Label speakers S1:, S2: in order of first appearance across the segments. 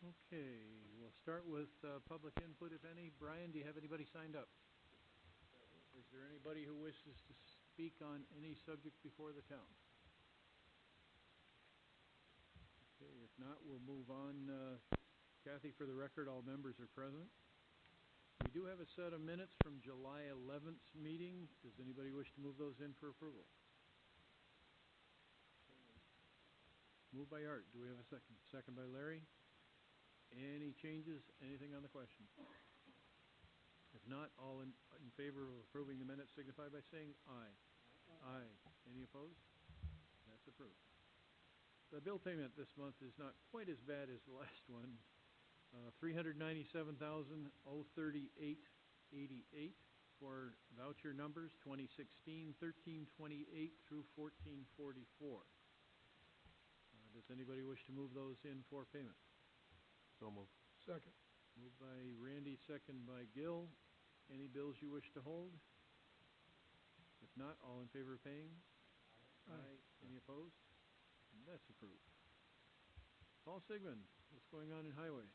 S1: Okay, we'll start with public input, if any. Brian, do you have anybody signed up? Is there anybody who wishes to speak on any subject before the town? Okay, if not, we'll move on. Kathy, for the record, all members are present. We do have a set of minutes from July 11th meeting. Does anybody wish to move those in for approval? Moved by Art. Do we have a second? Second by Larry. Any changes? Anything on the question? If not, all in favor of approving the minutes signify by saying aye. Aye. Any opposed? That's approved. The bill payment this month is not quite as bad as the last one. $397,038.88 for voucher numbers 2016 1328 through 1444. Does anybody wish to move those in for payment?
S2: So moved.
S3: Second.
S1: Moved by Randy, second by Gil. Any bills you wish to hold? If not, all in favor of paying? Aye. Any opposed? And that's approved. Paul Sigmund, what's going on in Highway?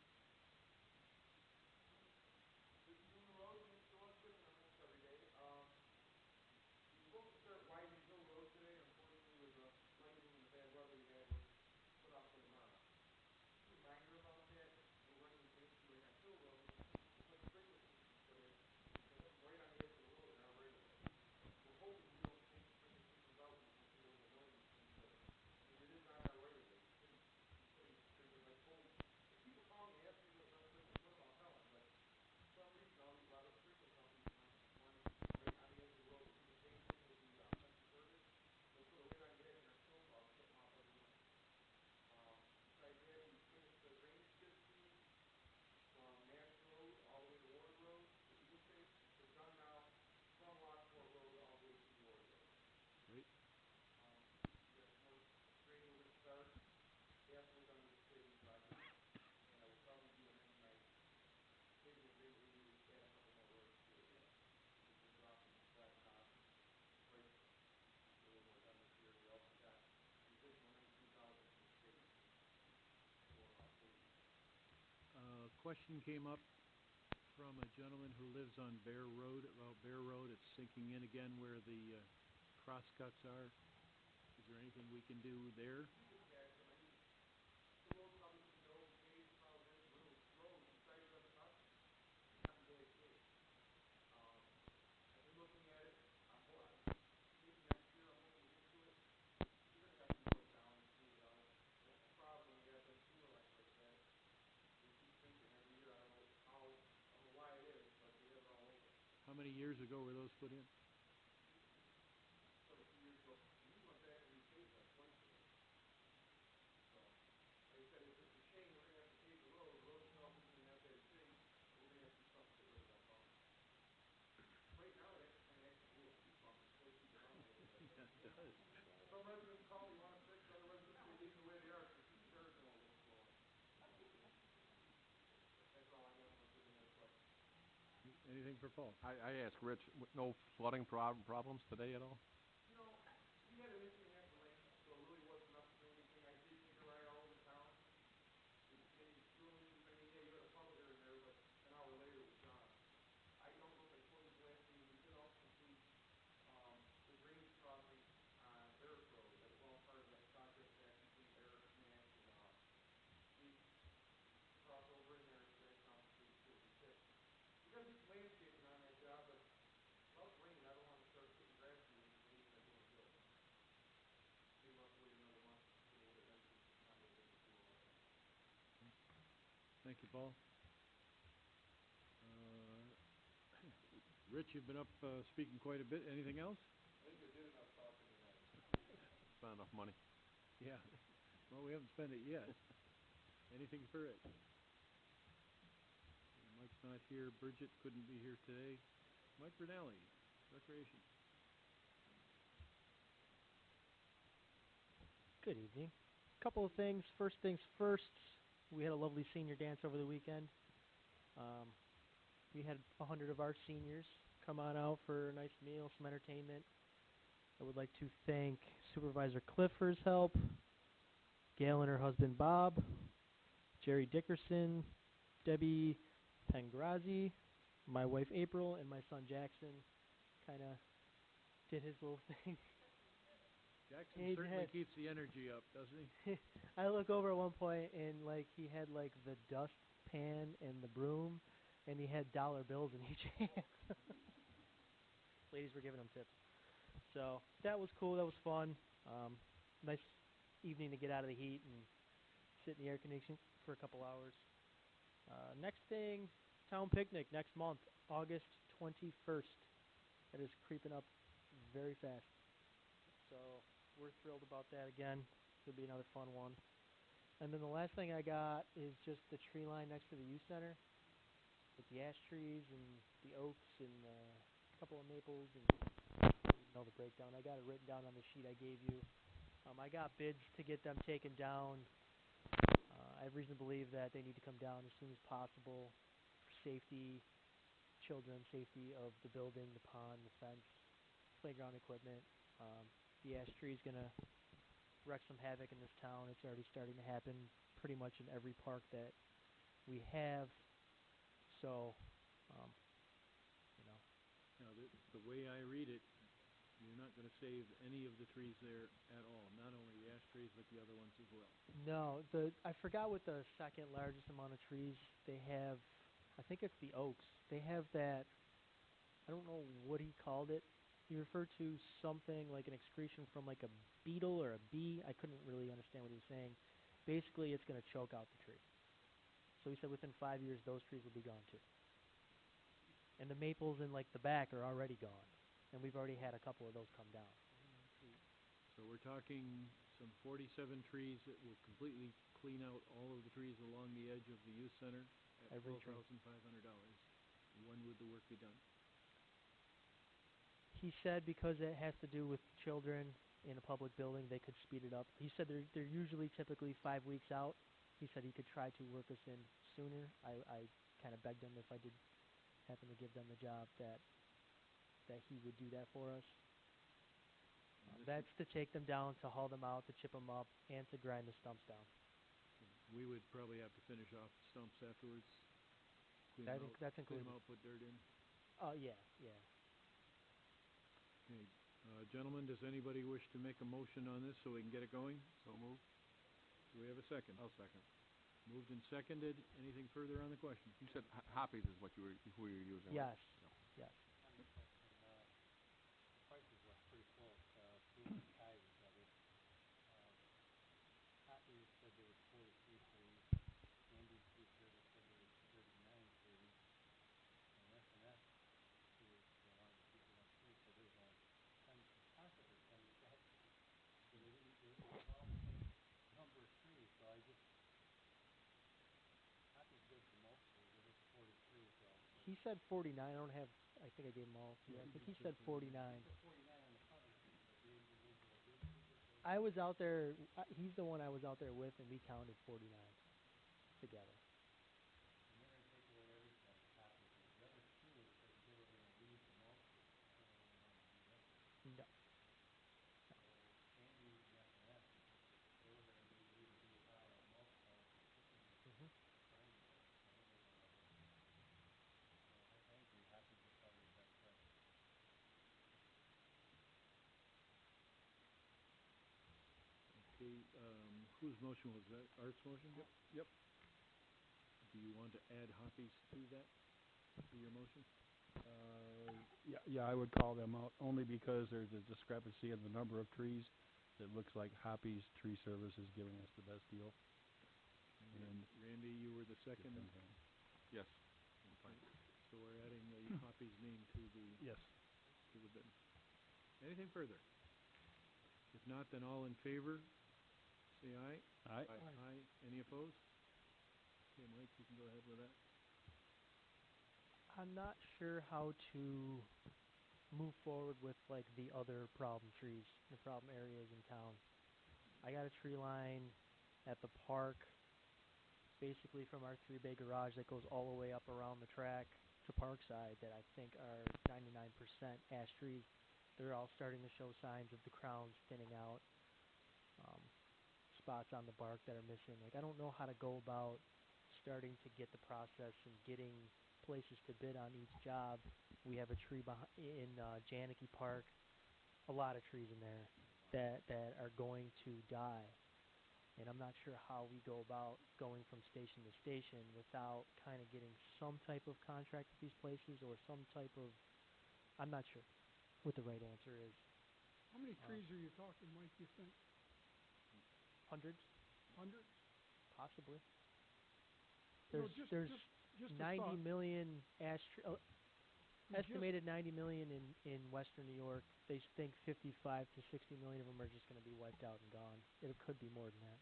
S4: Just doing the roads and still chipping almost every day. We were supposed to start widening Hill Road today. Unfortunately, with the lightning and the bad weather we had, we're put off till tomorrow. Just a reminder about that, we're running into an issue right on Hill Road. We put sprinkler systems put in, and they're right on the edge of the road in our right of way. We're hoping we don't take the sprinkler systems out and we won't get over millions soon, but I mean, it is on our right of way. We shouldn't be putting sprinklers. I told, if people call me and ask me what the best place to put them, I'll tell them, but for some reason, a lot of sprinkler companies want to keep them right on the edge of the road. We do the same thing with the central service. They'll put it right on the edge in our snowplows, shut them off every winter. Besides that, we finished the drainage system from Nash Road all the way to Ward Road, the Eagle Shape. They're done now from Lockport Road all the way to Ward Road.
S1: Great.
S4: We got some more grading we're going to start after we're done with the paving project. And I will probably be amending my paving agreement with you to add a couple more roads to it. Because we're dropping blacktop and price to get a little more done this year. We also got an additional $19,000 from the state for paving.
S1: Question came up from a gentleman who lives on Bear Road, about Bear Road. It's sinking in again where the crosscuts are. Is there anything we can do there?
S4: We can patch them. I mean, the road probably can go paved. The problem is the little road beside the cuts, it's not in bad shape. I've been looking at it. Maybe next year I'm looking to get to it. You're going to have to put it down and smooth it out. That's the problem when you have them sewer lines like that. They keep sinking every year. I don't know why it is, but they have it all over.
S1: How many years ago were those put in?
S4: Quite a few years ago. And we went back and repaved that twice already. So, like I said, it's just a shame we're going to have to pave the road. The road itself isn't in that bad a shape, but we're going to have to do something to get rid of that bump. Right now, it kind of acts like a little speed bump. It slows people down a little bit.
S1: Yeah, it does.
S4: Some residents call me, want to fix. Other residents, they leave the way they are because they keep the cars going a little slower. That's all I got unless there's any other questions.
S1: Anything for Paul?
S2: I asked Rich, no flooding problems today at all?
S4: You know, we had an inch and a half of rain, so it really wasn't enough to do anything. I did take a ride all over town. The only reason, I mean, yeah, you had a puddle here and there, but an hour later it was gone. I don't know if I told you last meeting, we did also complete the drainage crossing on Barrett Road. That was all part of that project back between Barrett, Nash, and Wheat. Cross over in there, so that's now complete, so it'll be fixed. We got to do some landscaping on that job, but without the rain, I don't want to start putting grass seed in the weeds that doing good. Maybe we'll have to wait another month until we'll get into September to do all that.
S1: Thank you, Paul. Rich, you've been up speaking quite a bit. Anything else?
S4: I think I did enough talking tonight.
S2: Spent enough money.
S1: Yeah. Well, we haven't spent it yet. Anything for Rich? Mike's not here. Bridget couldn't be here today. Mike Bernelli, Recreation.
S5: Good evening. Couple of things. First things first, we had a lovely senior dance over the weekend. We had 100 of our seniors come on out for a nice meal, some entertainment. I would like to thank Supervisor Cliff for his help, Gail and her husband Bob, Jerry Dickerson, Debbie Pengrazi, my wife April, and my son Jackson kind of did his little thing.
S1: Jackson
S5: Hey,
S1: certainly
S5: Dad.
S1: keeps the energy up, doesn't he?
S5: I look over at one point and like he had like the dust pan and the broom, and he had dollar bills in each hand. Ladies were giving him tips. So that was cool. That was fun. Nice evening to get out of the heat and sit in the air conditioning for a couple hours. Next thing, town picnic next month, August 21st. That is creeping up very fast. So we're thrilled about that again. It'll be another fun one. And then the last thing I got is just the tree line next to the youth center with the ash trees and the oaks and a couple of maples and I don't even know the breakdown. I got it written down on the sheet I gave you. I got bids to get them taken down. I have reason to believe that they need to come down as soon as possible for safety, children, safety of the building, the pond, the fence, playground equipment. The ash tree is going to wreak some havoc in this town. It's already starting to happen pretty much in every park that we have. So, you know.
S1: Now, the way I read it, you're not going to save any of the trees there at all. Not only the ash trees, but the other ones as well.
S5: No, I forgot what the second largest amount of trees they have. I think it's the oaks. They have that. I don't know what he called it. He referred to something like an excretion from like a beetle or a bee. I couldn't really understand what he was saying. Basically, it's going to choke out the tree. So he said within 5 years, those trees will be gone too. And the maples in like the back are already gone, and we've already had a couple of those come down.
S1: So we're talking some 47 trees that will completely clean out all of the trees along the edge of the youth center at
S5: Every tree.
S1: $12,500. When would the work be done?
S5: He said because it has to do with children in a public building, they could speed it up. He said they're usually typically 5 weeks out. He said he could try to work us in sooner. I kind of begged him if I did happen to give them the job that he would do that for us. That's to take them down, to haul them out, to chip them up, and to grind the stumps down.
S1: We would probably have to finish off the stumps afterwards. Clean
S5: I
S1: them
S5: think
S1: out,
S5: that's
S1: clean
S5: included.
S1: them out, put dirt in.
S5: Oh, yeah.
S1: Okay, gentlemen, does anybody wish to make a motion on this so we can get it going?
S2: So moved.
S1: Do we have a second?
S2: I'll second.
S1: Moved and seconded. Anything further on the question?
S2: You said Hoppies is what you were using. Right?
S5: Yes.
S2: Yeah.
S5: Yes.
S3: On the question, prices were pretty close, two of them tied each other. Hoppy said there was 43 trees, Andy's tree service said there was 39 trees, and S&S is the one of the people next to me said there was only 10, possibly 10 bad trees. So they didn't, it was all the same number of trees, so I just, Hoppy's gives the most trees, it was 43, so.
S5: He said 49. I don't have. I think I gave him all. Yeah, I think he said 49.
S3: He said 49 on the front of the sheet, but the individual bids, he just said.
S5: I was out there. He's the one I was out there with, and we counted 49 together.
S3: And they're gonna take away everything, Hoppy did. The other two, it said they were gonna leave the mulches. I don't know they wanna do that.
S5: No.
S3: So Andy and S&S, they were gonna either do a pile of mulch piles or chipping or
S5: Mhm.
S3: grind mulch. I don't know one of those. So I agree, Hoppy's is probably a better price.
S1: Okay, whose motion was that? Art's motion?
S2: Yep.
S1: Do you want to add Hoppies to that, to your motion?
S6: Yeah, I would call them out, only because there's a discrepancy in the number of trees. It looks like Hoppy's Tree Service is giving us the best deal. And
S1: Randy, you were the second.
S2: Yes. I'm fine.
S1: So we're adding the Hoppies name to the
S6: Yes.
S1: bid. Anything further? If not, then all in favor, say aye.
S6: Aye.
S1: Aye. Any opposed? Okay, Mike, you can go ahead with that.
S5: I'm not sure how to move forward with like the other problem trees, the problem areas in town. I got a tree line at the park, basically from our 3-bay garage that goes all the way up around the track to Parkside that I think are 99% ash trees. They're all starting to show signs of the crowns thinning out. spots on the bark that are missing. Like, I don't know how to go about starting to get the process and getting places to bid on each job. We have a tree in Janicki Park, a lot of trees in there that are going to die. And I'm not sure how we go about going from station to station without kind of getting some type of contract with these places or some type of, I'm not sure what the right answer is.
S7: How many trees are you talking, Mike, you think?
S5: Hundreds,
S7: Hundreds?
S5: possibly.
S7: You know,
S5: There's
S7: just a
S5: 90
S7: thought.
S5: million ash tree,
S7: We just-
S5: estimated 90 million in western New York. They think 55 to 60 million of them are just going to be wiped out and gone. It could be more than that.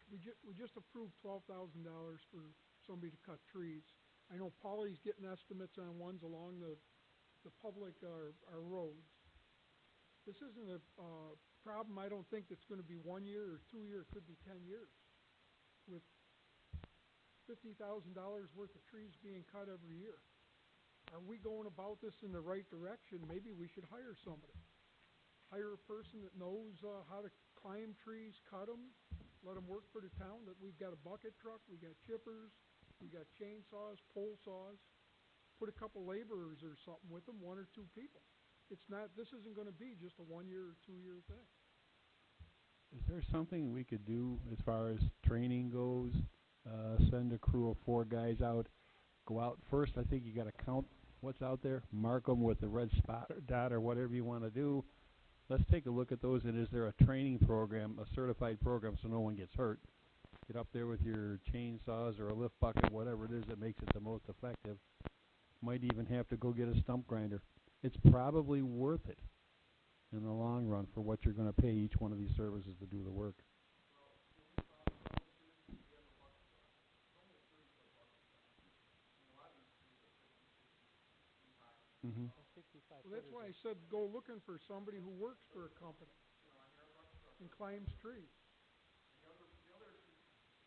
S7: We just approved $12,000 for somebody to cut trees. I know Paulie's getting estimates on ones along the public, our roads. This isn't a, problem, I don't think that's gonna be 1 year or 2 year, it could be 10 years. With $50,000 worth of trees being cut every year. Are we going about this in the right direction? Maybe we should hire somebody. Hire a person that knows, how to climb trees, cut them, let them work for the town, that we've got a bucket truck, we got chippers, we got chainsaws, pole saws. Put a couple laborers or something with them, 1 or 2 people. This isn't gonna be just a 1 year or 2 year thing.
S6: Is there something we could do as far as training goes? Send a crew of 4 guys out, go out first. I think you gotta count what's out there, mark them with the red spot or dot or whatever you wanna do. Let's take a look at those, and is there a training program, a certified program, so no one gets hurt? Get up there with your chainsaws or a lift bucket, whatever it is that makes it the most effective. Might even have to go get a stump grinder. It's probably worth it in the long run for what you're gonna pay each one of these services to do the work. Mm-hmm.
S5: 65
S7: Well, that's
S5: footers
S7: why I
S5: are-
S7: said go looking for somebody who works for a company and climbs trees.
S4: The other issue,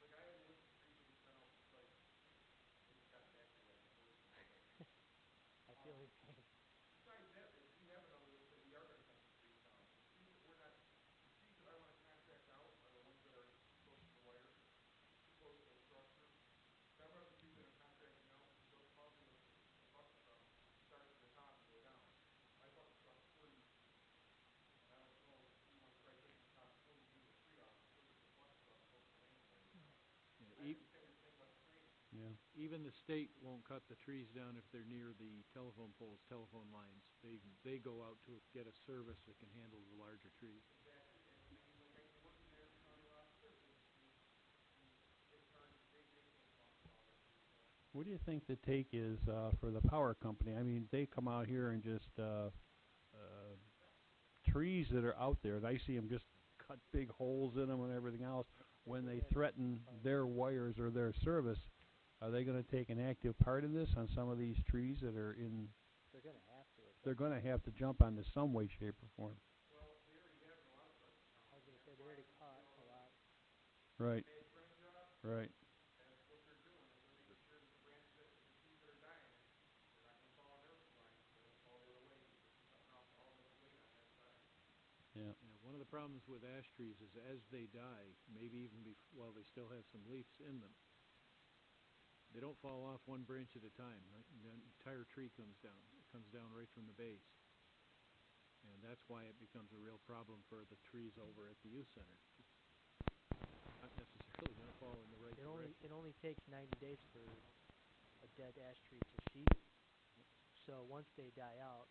S4: the guy had lift the trees that we sent out to site, they just got back to me like unfortunately.
S5: I feel your pain.
S4: Besides that, if we have another lift, that we are gonna cut the trees down. The trees that we're not, the trees that I wanna contract out are the ones that are close to the wires, too close to the structure. Some of the trees that I'm contracting out, they're causing the bucket truck to start at the top and go down. My bucket truck's 40, and I don't know if we wanna try taking the top 40 feet of the tree off and putting the bucket truck close to land area.
S1: Yeah,
S4: I just say the same about the training.
S6: Yeah.
S1: even the state won't cut the trees down if they're near the telephone poles, telephone lines. They go out to get a service that can handle the larger trees.
S4: Exactly, and I mean, like I work in the county lot service, and they charge, they can't cost all that too, so.
S6: What do you think the take is for the power company? I mean, they come out here and just trees that are out there, and I see them just cut big holes in them and everything else. When they threaten their wires or their service, are they going to take an active part in this on some of these trees that are in?
S5: They're going to have to.
S6: They're going to have to jump onto some way, shape, or form.
S4: Well, they already have in a lot of parts of town.
S5: I was going to say, they already caught a lot.
S6: Right.
S4: Bad trim job,
S6: Right.
S4: that's what they're doing, is they're making sure that the branches, that the trees that are dying, they're not gonna fall on their lines, they're gonna fall the other way, because they're cutting off all the weight on that side.
S6: Yeah.
S1: Yeah, one of the problems with ash trees is as they die, maybe even while they still have some leaves in them, they don't fall off one branch at a time. Right? The entire tree comes down. It comes down right from the base. And that's why it becomes a real problem for the trees over at the youth center. Not necessarily going to fall in the right direction.
S5: It only takes 90 days for a dead ash tree to seed. So once they die out,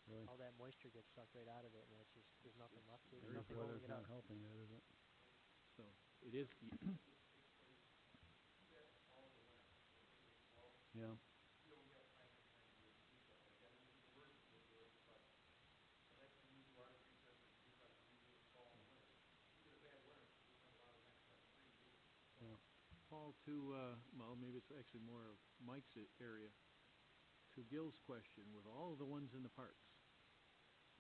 S6: Really.
S5: all that moisture gets sucked right out of it, and it's just there's nothing left to it. There's
S6: This
S5: nothing holding
S6: weather's
S5: it
S6: not
S5: up.
S6: helping that, is it?
S1: So it is.
S6: Yeah.
S4: You don't have time and time of year to do stuff like that. I mean, if it's emergency, we'll do it, but the next thing we do, our tree service will be cutting trees in the fall and winter. We get a bad winter, we come out of the next cutting trees either, so.
S6: Yeah.
S1: Paul, well, maybe it's actually more of Mike's area. To Gil's question, with all of the ones in the parks,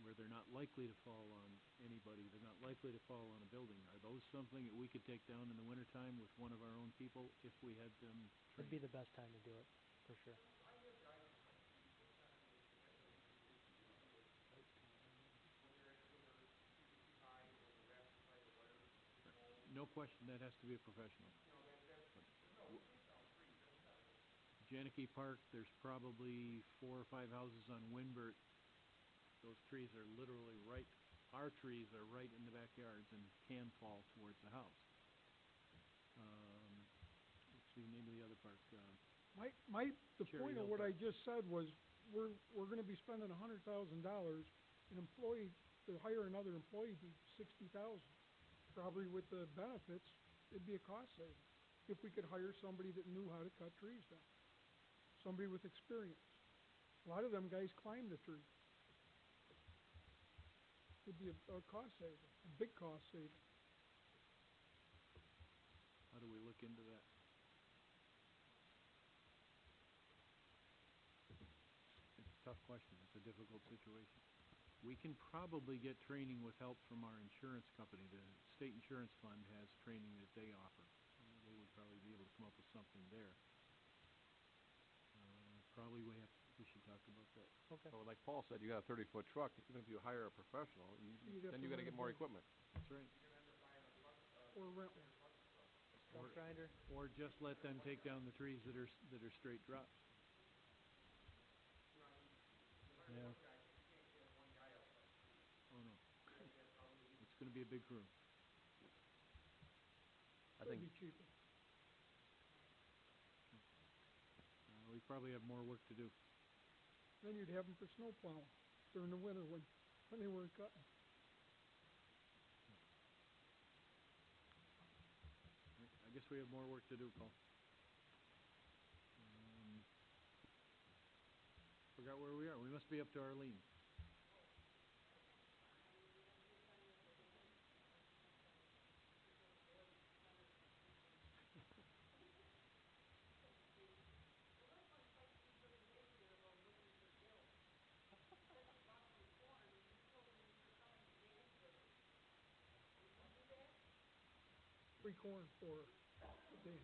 S1: where they're not likely to fall on anybody, they're not likely to fall on a building, are those something that we could take down in the wintertime with one of our own people if we had them
S5: It'd
S1: trained?
S5: be the best time to do it, for sure.
S4: I have guys that cut trees sometimes that have those issues, you know, when they're trees are too high or the rafts are by the wires and the trees
S1: no question, that has to be a professional. Janicki Park, there's probably 4 or 5 houses on Winbert. Those trees are literally right, our trees are right in the backyards and can fall towards the house. What's the name of the other park?
S7: The
S1: Cherry
S7: point of
S1: Hill
S7: what I
S1: Park.
S7: just said was, we're gonna be spending $100,000, an employee, to hire another employee would be $60,000. Probably with the benefits, it'd be a cost saving, if we could hire somebody that knew how to cut trees down. Somebody with experience. A lot of them guys climb the tree. It'd be a cost saving, a big cost saving.
S1: How do we look into that? It's a tough question. It's a difficult situation. We can probably get training with help from our insurance company. The state insurance fund has training that they offer. They would probably be able to come up with something there. Probably we should talk about that.
S5: Okay.
S2: So like Paul said, you got a 30-foot truck, even if you hire a professional,
S7: You'd have
S2: then
S7: to
S2: you gotta
S7: rent
S2: get
S7: a
S2: more
S7: big-
S2: equipment.
S1: That's right.
S7: Or rent one.
S5: Truck grinder.
S1: Or just let them take down the trees that are straight drops.
S5: Yeah.
S1: Oh no. It's gonna be a big crew.
S2: I
S7: It'd
S2: think
S7: be cheaper.
S1: We probably have more work to do.
S7: Then you'd have them for snow plowing during the winter when they weren't cutting.
S1: I guess we have more work to do, Paul. Forgot where we are. We must be up to Arlene.
S7: Free corn for the dance.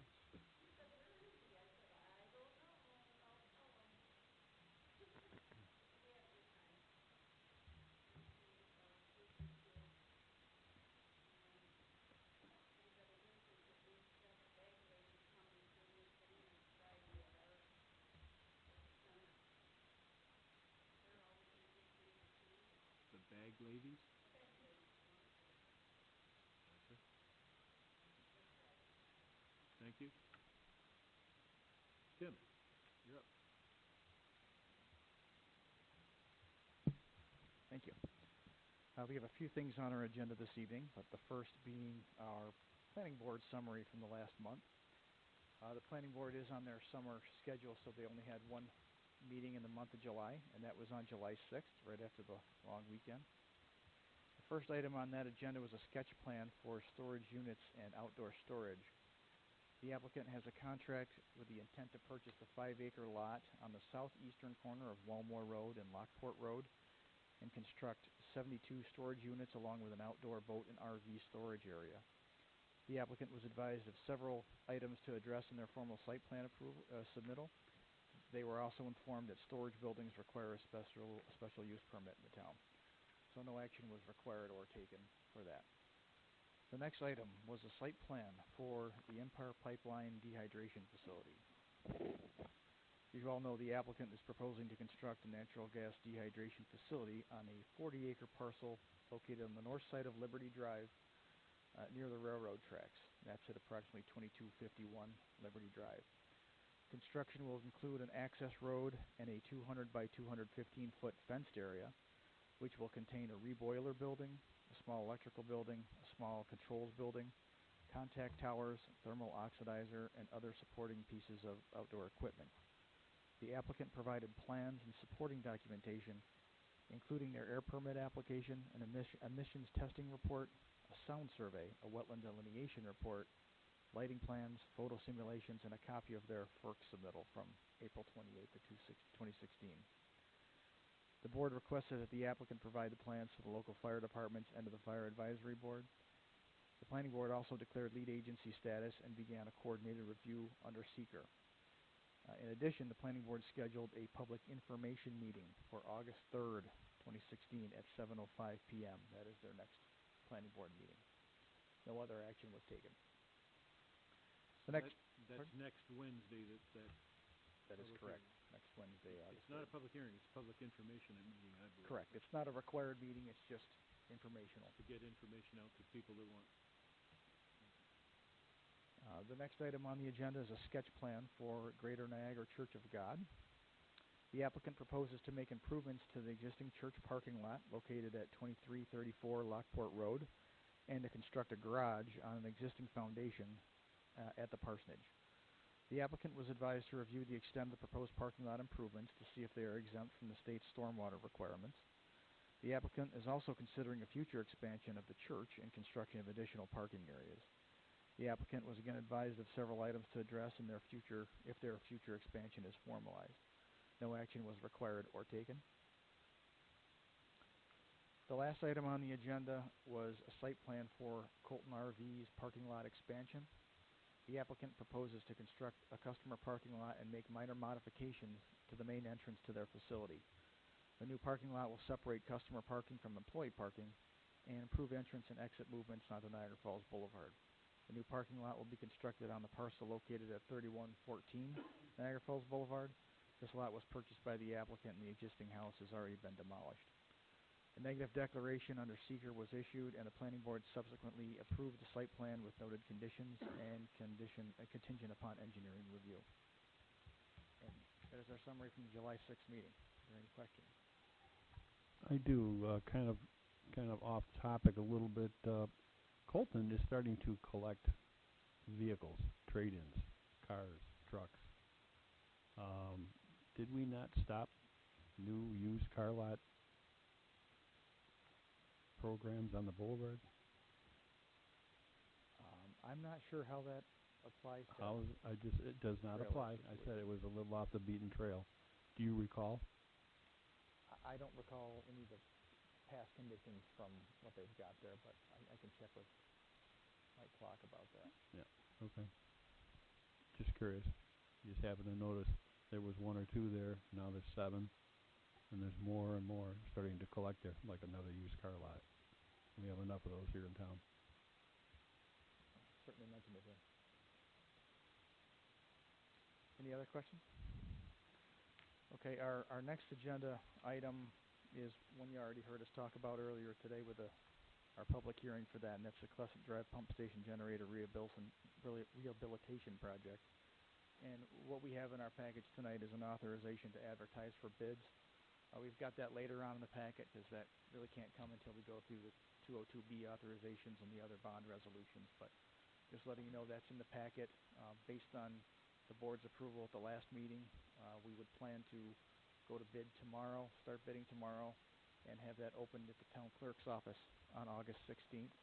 S1: The bag ladies? Gotcha. Thank you. Tim, you're up.
S8: Thank you. We have a few things on our agenda this evening, but the first being our planning board summary from the last month. The planning board is on their summer schedule, so they only had one meeting in the month of July, and that was on July 6th, right after the long weekend. The first item on that agenda was a sketch plan for storage units and outdoor storage. The applicant has a contract with the intent to purchase a 5-acre lot on the southeastern corner of Walmore Road and Lockport Road and construct 72 storage units along with an outdoor boat and RV storage area. The applicant was advised of several items to address in their formal site plan approval submittal. They were also informed that storage buildings require a special use permit in the town. So no action was required or taken for that. The next item was a site plan for the Empire Pipeline Dehydration Facility. You all know the applicant is proposing to construct a natural gas dehydration facility on a 40-acre parcel located on the north side of Liberty Drive near the railroad tracks. That's at approximately 2251 Liberty Drive. Construction will include an access road and a 200 by 215-foot fenced area, which will contain a reboiler building, a small electrical building, a small controls building, contact towers, thermal oxidizer, and other supporting pieces of outdoor equipment. The applicant provided plans and supporting documentation, including their air permit application, an emissions testing report, a sound survey, a wetland delineation report, lighting plans, photo simulations, and a copy of their FERC submittal from April 28th of 2016. The board requested that the applicant provide the plans to the local fire departments and to the Fire Advisory Board. The planning board also declared lead agency status and began a coordinated review under seeker. In addition, the planning board scheduled a public information meeting for August 3rd, 2016 at 7:05 p.m. That is their next planning board meeting. no other action was taken.
S1: So
S8: The next,
S1: that's next Wednesday,
S8: that is
S1: public
S8: correct,
S1: hearing.
S8: next Wednesday, August
S1: It's not a
S8: 3rd.
S1: public hearing, it's a public information meeting, I believe.
S8: Correct, it's not a required meeting, it's just informational.
S1: To get information out to people that want.
S8: The next item on the agenda is a sketch plan for Greater Niagara Church of God. The applicant proposes to make improvements to the existing church parking lot located at 2334 Lockport Road and to construct a garage on an existing foundation at the parsonage. The applicant was advised to review the extent of the proposed parking lot improvements to see if they are exempt from the state's stormwater requirements. The applicant is also considering a future expansion of the church and construction of additional parking areas. The applicant was again advised of several items to address in their future if their future expansion is formalized. No action was required or taken. The last item on the agenda was a site plan for Colton RV's parking lot expansion. The applicant proposes to construct a customer parking lot and make minor modifications to the main entrance to their facility. The new parking lot will separate customer parking from employee parking and improve entrance and exit movements onto Niagara Falls Boulevard. The new parking lot will be constructed on the parcel located at 3114 Niagara Falls Boulevard. This lot was purchased by the applicant and the existing house has already been demolished. A negative declaration under seeker was issued and the planning board subsequently approved the site plan with noted conditions and contingent upon engineering review. And that is our summary from the July 6th meeting. Are there any questions?
S6: I do, kind of off topic a little bit. Colton is starting to collect vehicles, trade-ins, cars, trucks. Did we not stop new used car lot programs on the boulevard?
S8: I'm not sure how that applies to
S6: It does not
S8: trailer
S6: apply. I said it was a little off the beaten trail. Do you recall?
S8: I don't recall any of the past conditions from what they've got there, but I can check with Mike Clock about that.
S6: Yeah, okay. Just curious. Just happened to notice there was 1 or 2 there, now there's 7, and there's more and more starting to collect there, like another used car lot. We have enough of those here in town.
S8: Certainly mention it here. Any other questions? Okay, our next agenda item is one you already heard us talk about earlier today with our public hearing for that, and that's the Crescent Drive Pump Station Generator Rehabilitation Project. And what we have in our package tonight is an authorization to advertise for bids. We've got that later on in the packet because that really can't come until we go through the 202B authorizations and the other bond resolutions, but just letting you know that's in the packet. Based on the board's approval at the last meeting, we would plan to go to bid tomorrow, start bidding tomorrow, and have that opened at the town clerk's office on August 16th.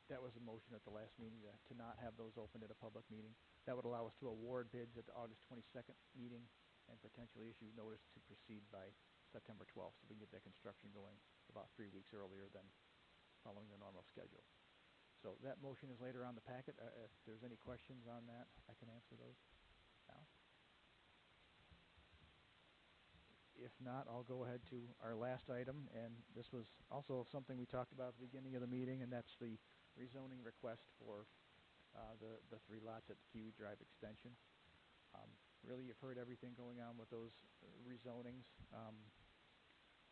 S8: That was a motion at the last meeting to not have those opened at a public meeting. That would allow us to award bids at the August 22nd meeting and potentially issue notice to proceed by September 12th, so we can get that construction going about 3 weeks earlier than following the normal schedule. So that motion is later on the packet. If there's any questions on that, I can answer those now. If not, I'll go ahead to our last item, and this was also something we talked about at the beginning of the meeting, and that's the rezoning request for the 3 lots at the Kiwi Drive extension. Really, you've heard everything going on with those rezonings.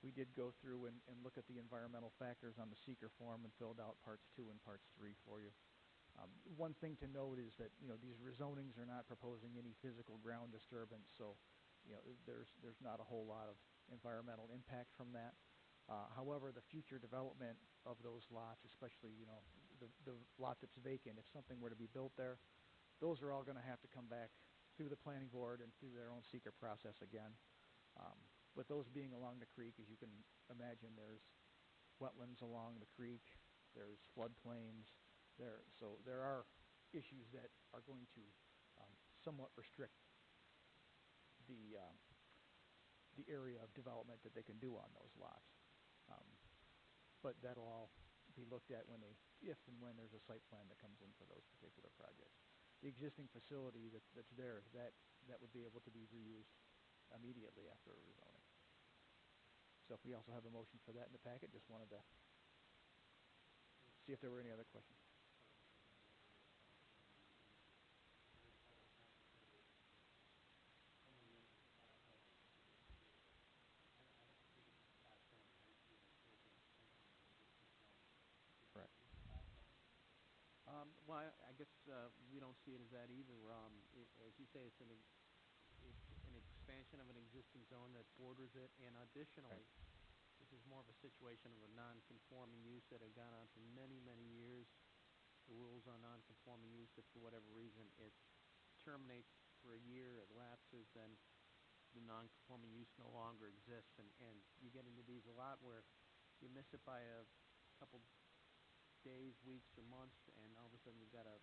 S8: We did go through and look at the environmental factors on the seeker form and filled out parts 2 and parts 3 for you. One thing to note is that, these rezonings are not proposing any physical ground disturbance, so there's not a whole lot of environmental impact from that. However, the future development of those lots, especially, the lot that's vacant, if something were to be built there, those are all going to have to come back through the planning board and through their own seeker process again. With those being along the creek, as you can imagine, there's wetlands along the creek, there's floodplains, so there are issues that are going to somewhat restrict the area of development that they can do on those lots. But that'll all be looked at if and when there's a site plan that comes in for those particular projects. The existing facility that's there, that would be able to be reused immediately after a rezoning. So if we also have a motion for that in the packet, just wanted to see if there were any other questions. Correct.
S2: Well, I guess, we don't see it as that either. As you say, it's an expansion of an existing zone that borders it, and additionally, this is more of a situation of a non-conforming use that had gone on for many, many years. The rules on non-conforming use, if for whatever reason it terminates for a year, it lapses, then the non-conforming use no longer exists, and you get into these a lot where you miss it by a couple days, weeks, or months, and all of a sudden you've got a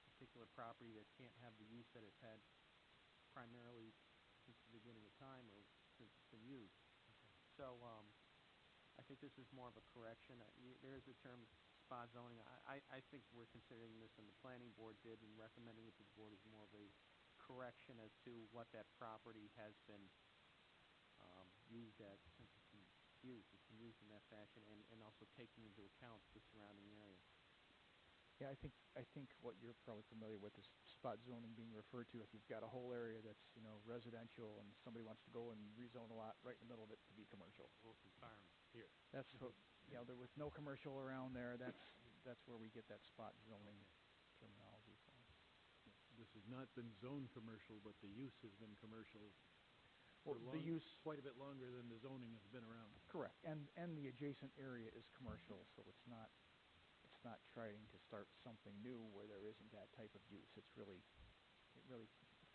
S2: particular property that can't have the use that it's had primarily since the beginning of time or since it's been used. So, I think this is more of a correction. There is the term spot zoning. I think we're considering this, and the planning board did, and recommending it to the board as more of a correction as to what that property has been used as since it's been used. It's been used in that fashion, and also taking into account the surrounding area.
S8: Yeah, I think what you're probably familiar with is spot zoning being referred to if you've got a whole area that's, residential and somebody wants to go and rezone a lot right in the middle of it to be commercial.
S1: Open farm here.
S8: That's what, there was no commercial around there. That's where we get that spot zoning terminology from.
S1: This has not been zoned commercial, but the use has been commercial
S8: Well,
S1: for
S8: the use,
S1: quite a bit longer than the zoning has been around.
S8: correct, and the adjacent area is commercial, so it's not trying to start something new where there isn't that type of use. It really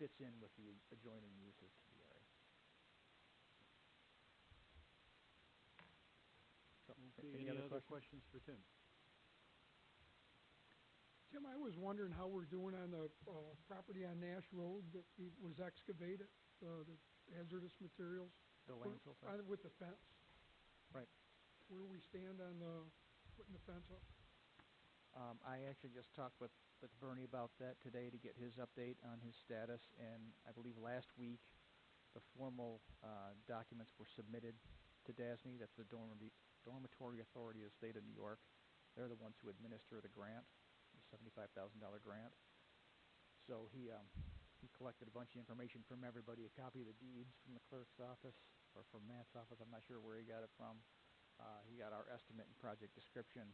S8: fits in with the adjoining uses to the area. So,
S1: Okay, any other questions for Tim?
S7: Tim, I was wondering how we're doing on the property on Nash Road that was excavated, the hazardous materials.
S8: The landfill site?
S7: With the fence.
S8: Right.
S7: Where we stand on putting the fence up?
S8: I actually just talked with Bernie about that today to get his update on his status, and I believe last week the formal documents were submitted to DASNY. That's the Dormitory Authority of the State of New York. They're the ones who administer the grant, the $75,000 grant. So he collected a bunch of information from everybody, a copy of the deeds from the clerk's office, or from Matt's office, I'm not sure where he got it from. He got our estimate and project description,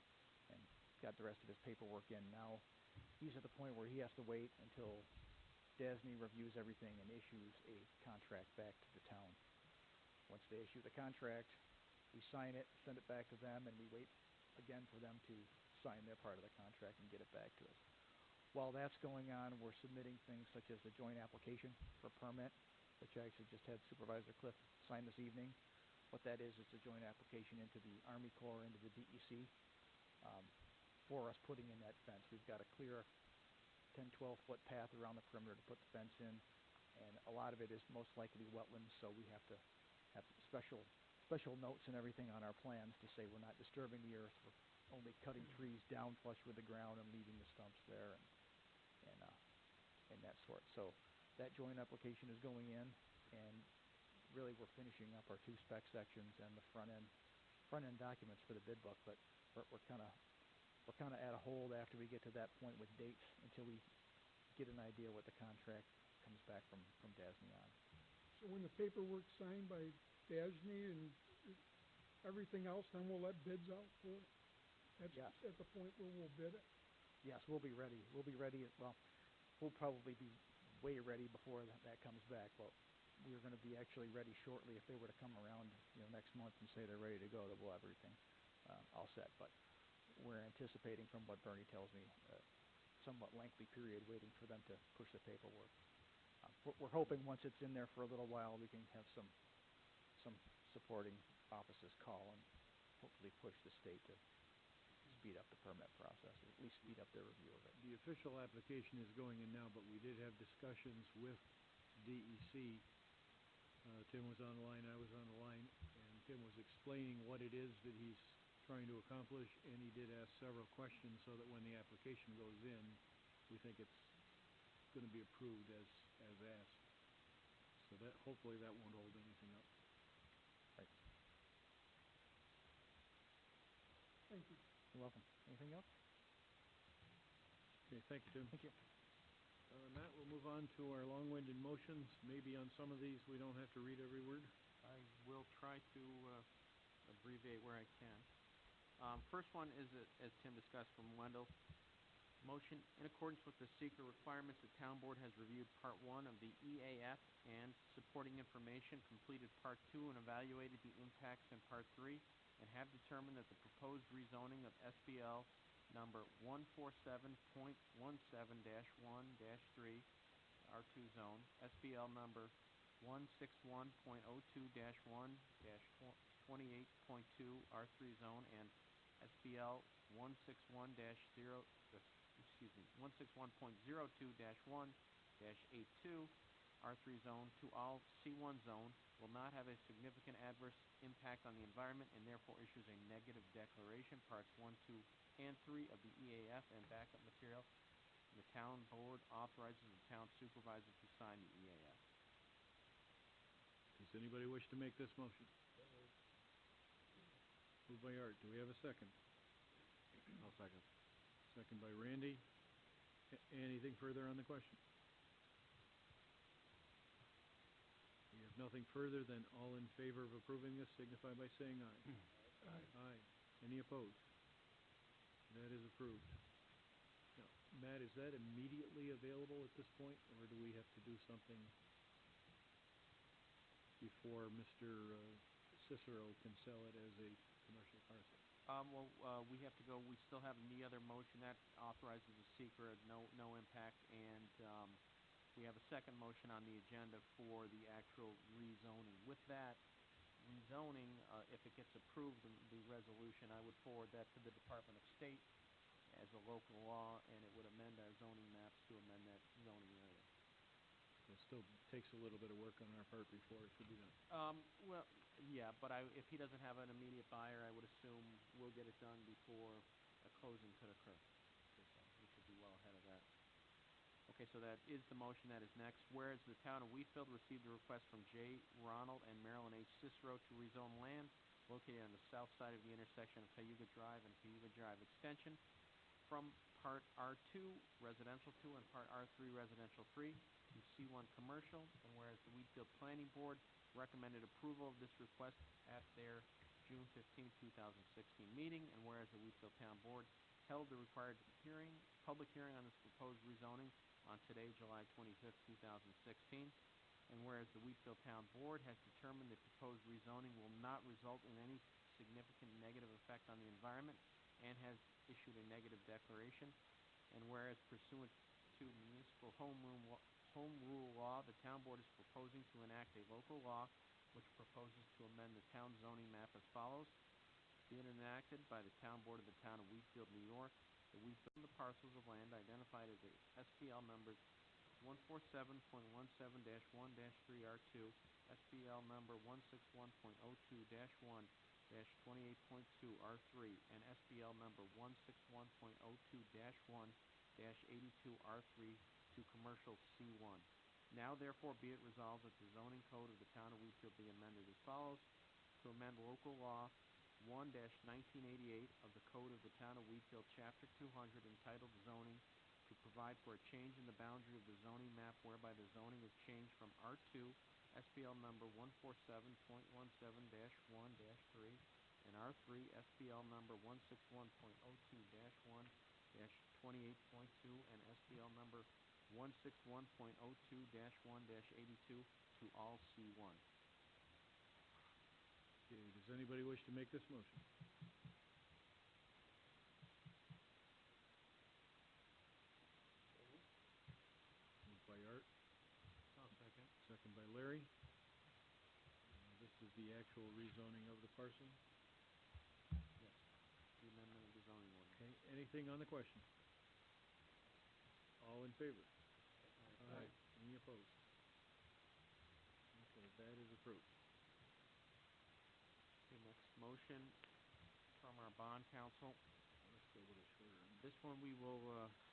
S8: and got the rest of his paperwork in. Now he's at the point where he has to wait until DASNY reviews everything and issues a contract back to the town. Once they issue the contract, we sign it, send it back to them, and we wait again for them to sign their part of the contract and get it back to us. While that's going on, we're submitting things such as the joint application for permit, which I actually just had Supervisor Cliff sign this evening. What that is a joint application into the Army Corps, into the DEC, for us putting in that fence. We've got a clear 10, 12-foot path around the perimeter to put the fence in, and a lot of it is most likely wetlands, so we have to have special notes and everything on our plans to say we're not disturbing the earth, we're only cutting trees down flush with the ground and leaving the stumps there, and that sort. So that joint application is going in, and really we're finishing up our two spec sections and the front end documents for the bid book, but we're kind of at a hold after we get to that point with dates until we get an idea what the contract comes back from DASNY on.
S7: So when the paperwork's signed by DASNY and everything else, then we'll let bids out for it? That's
S8: Yes.
S7: at the point where we'll bid it?
S8: Yes, we'll be ready. We'll probably be way ready before that comes back, but we're going to be actually ready shortly. If they were to come around, next month and say they're ready to go, that we'll have everything all set. But we're anticipating, from what Bernie tells me, a somewhat lengthy period waiting for them to push the paperwork. We're hoping once it's in there for a little while, we can have some supporting offices call and hopefully push the state to speed up the permit process, or at least speed up their review of it.
S1: The official application is going in now, but we did have discussions with DEC. Tim was on the line, I was on the line, and Tim was explaining what it is that he's trying to accomplish, and he did ask several questions so that when the application goes in, we think it's going to be approved as asked. So that hopefully that won't hold anything up.
S8: Right.
S7: Thank you.
S8: You're welcome. Anything else?
S1: Okay, thank you, Tim.
S8: Thank you.
S1: Matt, we'll move on to our long-winded motions. Maybe on some of these, we don't have to read every word.
S2: I will try to abbreviate where I can. First one is, as Tim discussed, from Wendell. Motion, in accordance with the secret requirements, the town board has reviewed Part 1 of the EAF and supporting information, completed Part 2 and evaluated the impacts in Part 3, and have determined that the proposed rezoning of SBL number 147.17-1-3, R2 zone, SBL number 161.02-1-28.2, R3 zone, and SBL 161.02-1-82, R3 zone, to all C1 zone will not have a significant adverse impact on the environment and therefore issues a negative declaration. Parts 1, 2, and 3 of the EAF and backup material. The town board authorizes the town supervisor to sign the EAF.
S1: Does anybody wish to make this motion? Moved by Art. Do we have a second?
S2: I'll second.
S1: Second by Randy. Anything further on the question? We have nothing further than all in favor of approving this signify by saying aye.
S7: Aye.
S1: Aye. Any opposed? That is approved. Now, Matt, is that immediately available at this point, or do we have to do something before Mr. Cicero can sell it as a commercial parcel?
S2: We have to go, we still have the other motion that authorizes the secret, no impact, and we have a second motion on the agenda for the actual rezoning. With that rezoning, if it gets approved, the resolution, I would forward that to the Department of State as a local law, and it would amend our zoning maps to amend that zoning area.
S1: It still takes a little bit of work on our part before it should be done.
S2: Well, yeah, but if he doesn't have an immediate buyer, I would assume we'll get it done before a closing could occur. Okay, so we should be well ahead of that. Okay, so that is the motion that is next. Whereas the town of Wheatfield received a request from J. Ronald and Marilyn H. Cicero to rezone land located on the south side of the intersection of Cayuga Drive and Cayuga Drive Extension from Part R2 Residential 2 and Part R3 Residential 3 to C1 Commercial, and whereas the Wheatfield Planning Board recommended approval of this request at their June 15, 2016 meeting, and whereas the Wheatfield Town Board held the required public hearing on this proposed rezoning on today, July 25, 2016, and whereas the Wheatfield Town Board has determined the proposed rezoning will not result in any significant negative effect on the environment and has issued a negative declaration, and whereas pursuant to municipal home rule law, the town board is proposing to enact a local law which proposes to amend the town zoning map as follows. Be it enacted by the town board of the town of Wheatfield, New York, the Wheatfield and the parcels of land identified as the SBL numbers 147.17-1-3R2, SBL number 161.02-1-28.2R3, and SBL number 161.02-1-82R3 to commercial C1. Now therefore be it resolved that the zoning code of the town of Wheatfield be amended as follows: to amend local law 1-1988 of the code of the town of Wheatfield, chapter 200, entitled zoning, to provide for a change in the boundary of the zoning map whereby the zoning is changed from R2 SBL number 147.17-1-3 and R3 SBL number 161.02-1-28.2 and SBL number 161.02-1-82 to all C1.
S1: Okay, does anybody wish to make this motion? Moved by Art.
S2: I'll second.
S1: Second by Larry. This is the actual rezoning of the parcel.
S2: Yes, the amendment of the zoning ordinance.
S1: Okay, anything on the question? All in favor?
S2: Aye.
S1: Any opposed? Okay, that is approved.
S2: Okay, next motion from our bond counsel.
S1: Let's go a little shorter.
S2: This one we will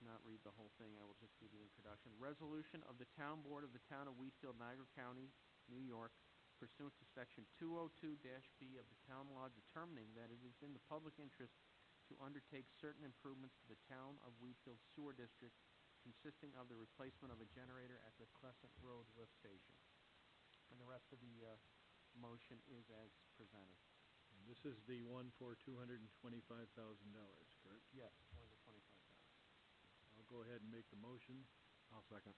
S2: not read the whole thing. I will just give the introduction. Resolution of the Town Board of the Town of Wheatfield, Niagara County, New York, pursuant to Section 202-B of the Town Law, determining that it is in the public interest to undertake certain improvements to the town of Wheatfield sewer district consisting of the replacement of a generator at the Crescent Road lift station. And the rest of the motion is as presented.
S1: And this is the one for $225,000, correct?
S2: Yes, 225,000.
S1: I'll go ahead and make the motion.
S6: I'll second.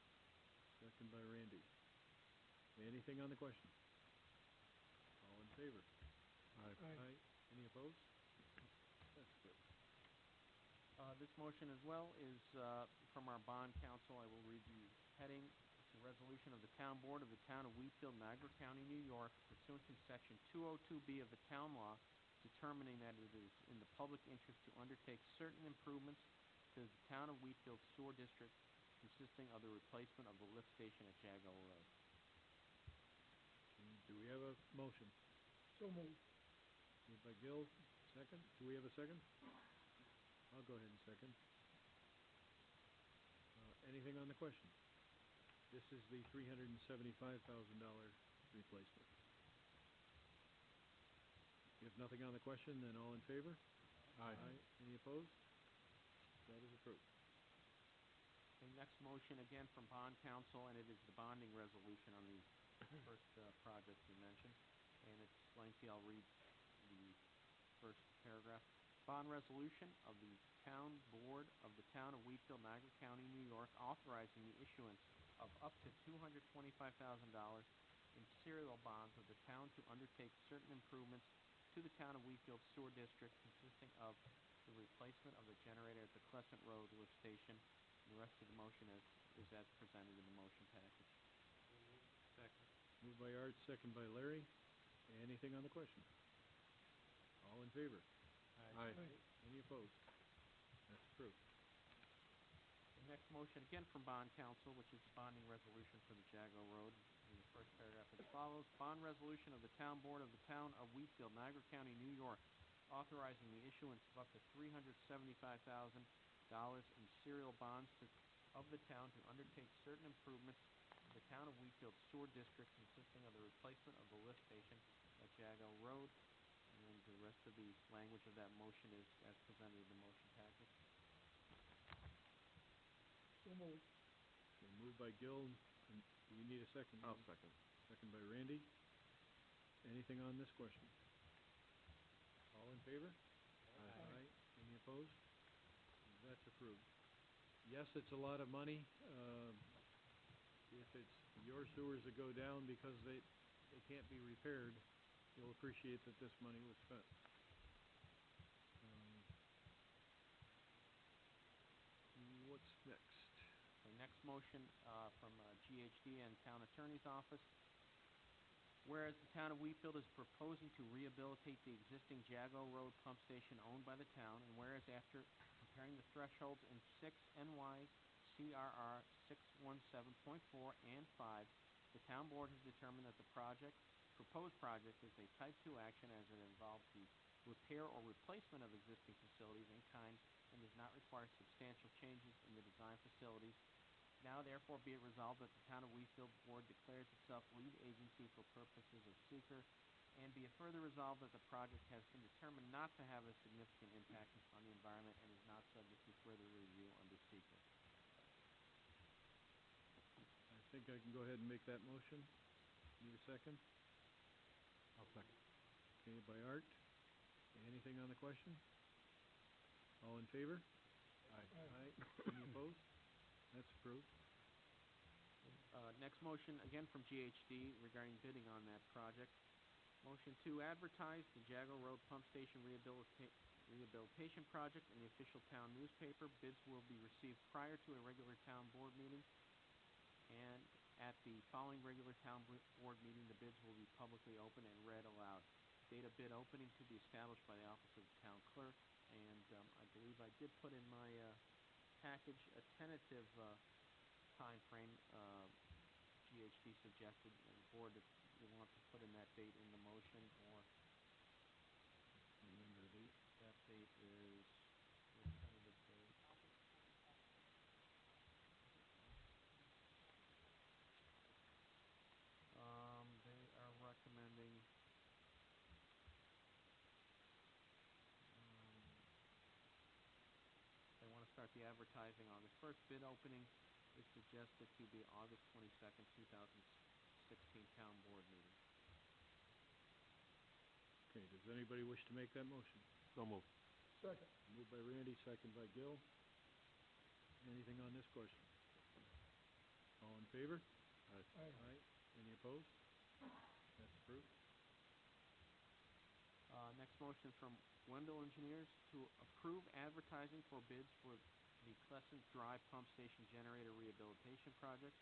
S1: Second by Randy. Anything on the question? All in favor?
S6: Aye.
S7: Aye.
S1: Any opposed? That's approved.
S2: This motion as well is from our bond counsel. I will read the heading. It's a resolution of the town board of the town of Wheatfield, Niagara County, New York, pursuant to section 202B of the town law, determining that it is in the public interest to undertake certain improvements to the town of Wheatfield sewer district consisting of the replacement of the lift station at Jago Road.
S1: Okay, do we have a motion?
S7: So moved.
S1: Moved by Gil, second. Do we have a second? I'll go ahead and second. Anything on the question? This is the $375,000 replacement. If nothing on the question, then all in favor?
S6: Aye.
S1: Any opposed? That is approved.
S2: The next motion, again from bond counsel, and it is the bonding resolution on the first project we mentioned. And it's lengthy. I'll read the first paragraph. Bond resolution of the town board of the town of Wheatfield, Niagara County, New York, authorizing the issuance of up to $225,000 in serial bonds of the town to undertake certain improvements to the town of Wheatfield sewer district consisting of the replacement of the generator at the Crescent Road lift station. And the rest of the motion is as presented in the motion package.
S3: Second.
S1: Moved by Art, second by Larry. Anything on the question? All in favor?
S6: Aye.
S1: Any opposed? That's approved.
S2: The next motion, again from bond counsel, which is the bonding resolution for the Jago Road. In the first paragraph as follows. Bond resolution of the town board of the town of Wheatfield, Niagara County, New York, authorizing the issuance of up to $375,000 in serial bonds of the town to undertake certain improvements to the town of Wheatfield sewer district consisting of the replacement of the lift station at Jago Road. And the rest of the language of that motion is as presented in the motion package.
S7: So moved.
S1: Okay, moved by Gil. And do we need a second?
S6: I'll second.
S1: Second by Randy. Anything on this question? All in favor?
S7: Aye.
S1: Any opposed? That's approved. Yes, it's a lot of money. If it's your sewers that go down because they can't be repaired, you'll appreciate that this money was spent. What's next?
S2: The next motion from GHD and Town Attorney's Office. Whereas the town of Wheatfield is proposing to rehabilitate the existing Jago Road pump station owned by the town, and whereas after comparing the thresholds in 6 NY CRR 617.4 and 5, the town board has determined that the proposed project is a Type 2 action as it involves the repair or replacement of existing facilities in kind and does not require substantial changes in the design facilities. Now, therefore, be it resolved that the town of Wheatfield board declares itself lead agency for purposes of seeker, and be it further resolved that the project has been determined not to have a significant impact on the environment and is not subject to further review under seeker.
S1: I think I can go ahead and make that motion. Need a second?
S6: I'll second.
S1: Okay, by Art. Anything on the question? All in favor?
S7: Aye.
S1: Any opposed? That's approved.
S2: Next motion, again from GHD, regarding bidding on that project. Motion to advertise the Jago Road Pump Station rehabilitation project in the official town newspaper. Bids will be received prior to a regular town board meeting. And at the following regular town board meeting, the bids will be publicly open and read aloud. Date of bid opening to be established by the office of the town clerk. And I believe I did put in my package a tentative time frame. GHD suggested the board that you want to put in that date in the motion, or
S1: Remember the date?
S2: that date is the tentative date. They are recommending start the advertising August 1st. Bid opening is suggested to be August 22nd, 2016 town board meeting.
S1: Okay, does anybody wish to make that motion?
S9: So moved.
S7: Second.
S1: Moved by Randy, second by Gil. Anything on this question? All in favor?
S7: Aye.
S1: Aye. Any opposed? That's approved.
S2: Next motion is from Wendell Engineers to approve advertising for bids for the Crescent Drive Pump Station Generator Rehabilitation Project.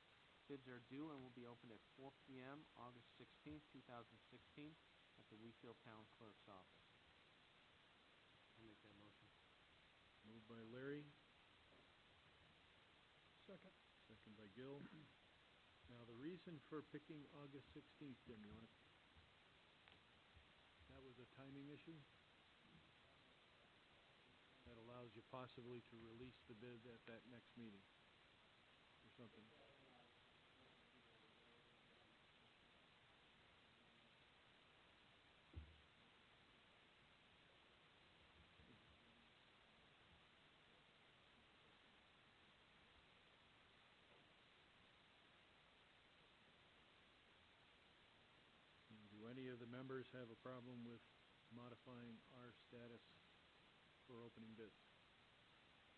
S2: Bids are due and will be opened at 4 p.m. August 16th, 2016 at the Wheatfield Town Clerk's office.
S3: I'll make that motion.
S1: Moved by Larry,
S7: Second.
S1: second by Gil. Now, the reason for picking August 16th, Jim, you wanna? That was a timing issue? That allows you possibly to release the bid at that next meeting, or something. Do any of the members have a problem with modifying our status for opening bids?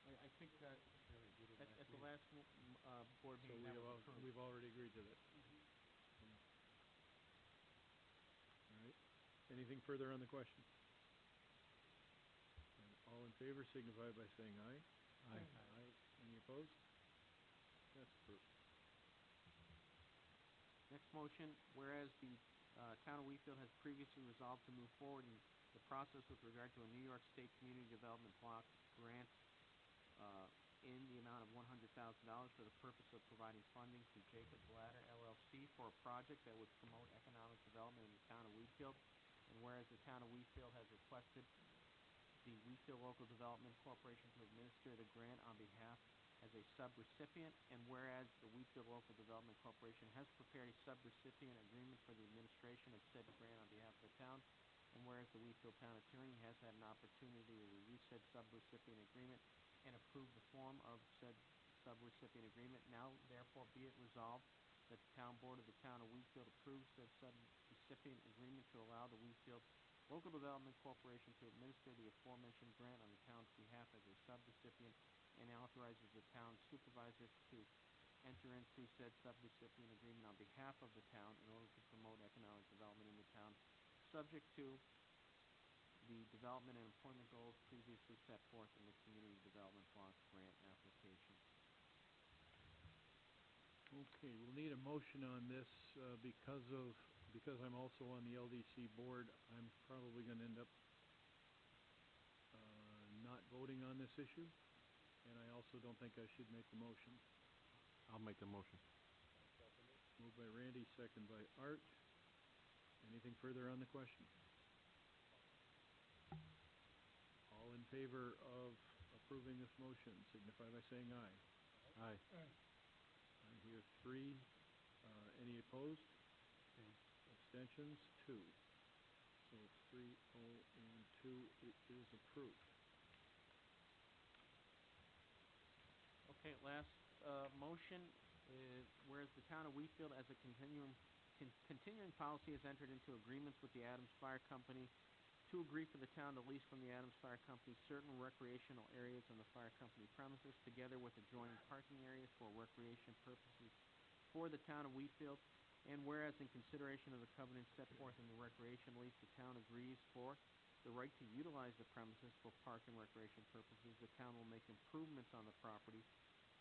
S2: I think that
S3: We already did it
S2: at the
S3: last
S2: last board
S1: So
S2: meeting that was approved.
S1: we've already agreed to that. All right. Anything further on the question? And all in favor signify by saying aye.
S7: Aye.
S1: Aye. Any opposed? That's approved.
S2: Next motion, whereas the town of Wheatfield has previously resolved to move forward in the process with regard to a New York State Community Development Block grant in the amount of $100,000 for the purpose of providing funding to Jacob's Ladder LLC for a project that would promote economic development in the town of Wheatfield. And whereas the town of Wheatfield has requested the Wheatfield Local Development Corporation to administer the grant on behalf as a subrecipient, and whereas the Wheatfield Local Development Corporation has prepared a subrecipient agreement for the administration of said grant on behalf of the town, and whereas the Wheatfield Town Attorney has had an opportunity to review said subrecipient agreement and approve the form of said subrecipient agreement, now therefore be it resolved that the Town Board of the Town of Wheatfield approves said subrecipient agreement to allow the Wheatfield Local Development Corporation to administer the aforementioned grant on the town's behalf as a subrecipient, and authorizes the town supervisor to enter into said subrecipient agreement on behalf of the town in order to promote economic development in the town, subject to the development and employment goals previously set forth in the Community Development Block Grant application.
S1: Okay, we'll need a motion on this because I'm also on the LDC board. I'm probably going to end up not voting on this issue, and I also don't think I should make the motion.
S9: I'll make the motion.
S1: Moved by Randy, second by Art. Anything further on the question? All in favor of approving this motion signify by saying aye.
S9: Aye.
S7: Aye.
S1: I hear 3. Any opposed?
S3: Abstain.
S1: Abstentions? 2. So 3, 0, and 2. It is approved.
S2: Okay, last motion, whereas the town of Wheatfield as a continuing policy has entered into agreements with the Adams Fire Company to agree for the town to lease from the Adams Fire Company certain recreational areas on the fire company premises, together with adjoining parking areas for recreation purposes for the town of Wheatfield. And whereas in consideration of the covenants set forth in the recreation lease, the town agrees for the right to utilize the premises for park and recreation purposes, the town will make improvements on the property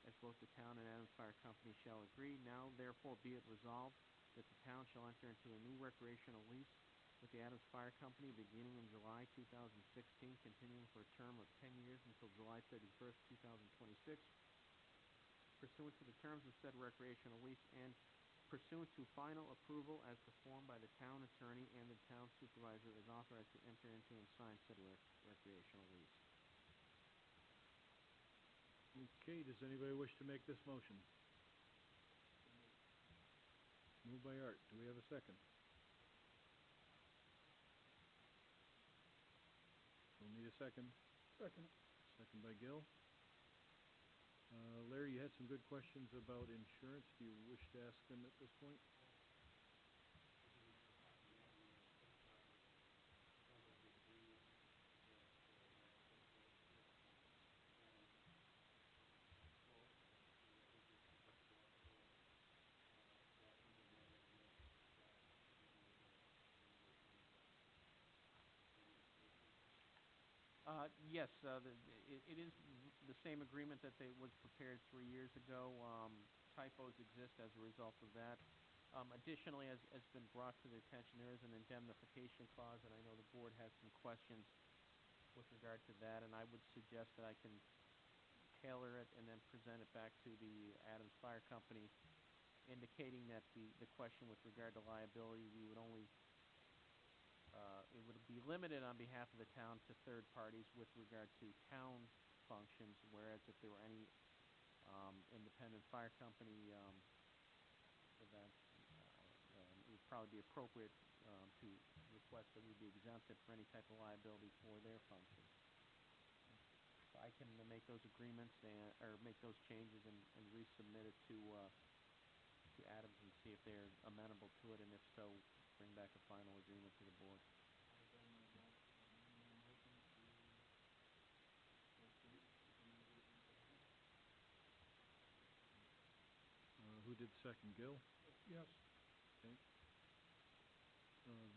S2: as both the town and Adams Fire Company shall agree. Now therefore be it resolved that the town shall enter into a new recreational lease with the Adams Fire Company beginning in July 2016, continuing for a term of 10 years until July 31st, 2026, pursuant to the terms of said recreational lease and pursuant to final approval as performed by the town attorney, and the town supervisor is authorized to enter into and sign said recreational lease.
S1: Okay, does anybody wish to make this motion? Moved by Art. Do we have a second? We'll need a second.
S7: Second.
S1: Second by Gil. Larry, you had some good questions about insurance. Do you wish to ask them at this point?
S2: Yes, it is the same agreement that was prepared 3 years ago. Typos exist as a result of that. Additionally, as has been brought to the attention, there is an indemnification clause, and I know the board has some questions with regard to that, and I would suggest that I can tailor it and then present it back to the Adams Fire Company, indicating that the question with regard to liability, we would only it would be limited on behalf of the town to third parties with regard to town functions, whereas if there were any independent fire company events, it would probably be appropriate to request that we be exempted for any type of liability for their functions. So I can make those agreements or make those changes and resubmit it to Adams and see if they're amenable to it, and if so, bring back a final agreement to the board.
S1: Who did second? Gil?
S7: Yes.
S1: Okay.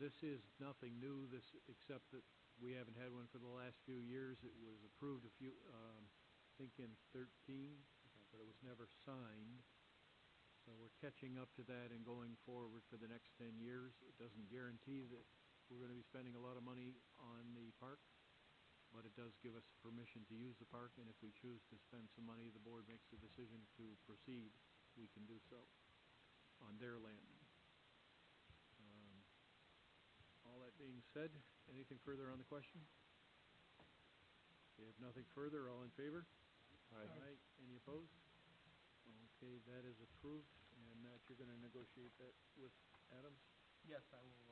S1: This is nothing new, except that we haven't had one for the last few years. It was approved I think in 13, but it was never signed. So we're catching up to that and going forward for the next 10 years. It doesn't guarantee that we're going to be spending a lot of money on the park, but it does give us permission to use the park, and if we choose to spend some money, the board makes the decision to proceed, we can do so on their land. All that being said, anything further on the question? We have nothing further. All in favor?
S6: Aye.
S1: Aye. Any opposed? Okay, that is approved. And Matt, you're going to negotiate that with Adams?
S2: Yes, I will